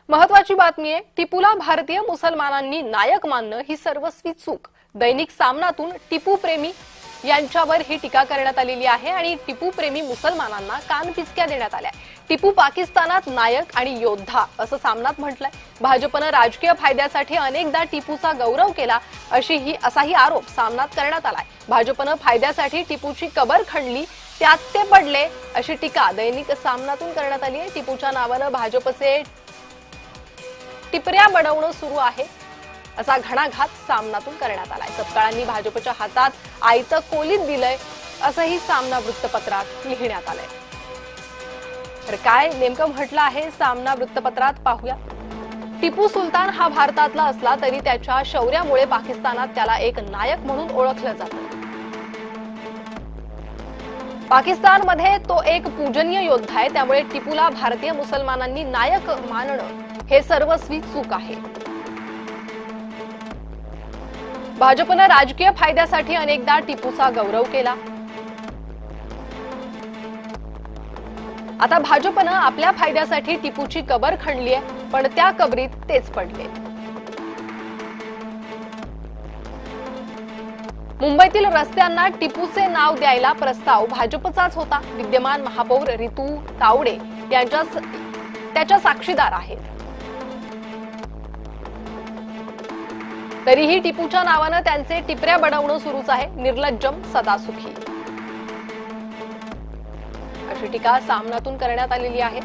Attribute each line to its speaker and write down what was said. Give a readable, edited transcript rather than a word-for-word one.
Speaker 1: महत्वाची बातमी आहे, टिपूला भारतीय मुसलमानांनी नायक मानणं ही सर्वस्वी चूक। दैनिक सामनातून टिपू प्रेमी यांच्यावर ही टीका करण्यात आलेली आहे आणि टिपू प्रेमी मुसलमानांना कानपिचक्या देण्यात आल्या। टिपू पाकिस्तानात नायक आणि योद्धा असं सामनात म्हटलंय। भाजपनं राजकीय फायद्यासाठी अनेकदा टिपूचा गौरव केला असाही आरोप सामनात करण्यात आलाय। भाजपनं फायद्यासाठी टिपूची कबर खणली, त्यात ते पडले अशी टीका दैनिक सामनातून करण्यात आली आहे। टिपूच्या नावानं भाजपचे टिपऱ्या बनवणं सुरू आहे असा घणाघात सामनातून करण्यात आलाय। सपकाळांनी भाजपच्या हातात आयतं कोलीत दिलंय असंही सामना वृत्तपत्रात लिहिण्यात आलंय। तर काय नेमकं म्हटलं आहे सामना वृत्तपत्रात पाहूया। टिपू सुलतान हा भारतातला असला तरी त्याच्या शौर्यामुळे पाकिस्तानात त्याला एक नायक म्हणून ओळखलं जातं। पाकिस्तानमध्ये तो एक पूजनीय योद्धा आहे, त्यामुळे टिपूला भारतीय मुसलमानांनी नायक मानणं हे सर्वस्वी चूक आहे। भाजपनं राजकीय फायद्यासाठी अनेकदा टिपूचा गौरव केला। आता भाजपनं आपल्या फायद्यासाठी टिपूची कबर खणली आहे, पण त्या कबरीत तेच पडले। मुंबईतील रस्त्यांना टिपूचे नाव द्यायला प्रस्ताव भाजपचाच होता। विद्यमान महापौर रितू तावडे त्याच्या साक्षीदार आहेत। तरीही टिपूच्या नावानं त्यांचे टिपऱ्या बनवणं सुरूच आहे। निर्लज्जम सदा सुखी अशी टीका सामनातून करण्यात आलेली आहे।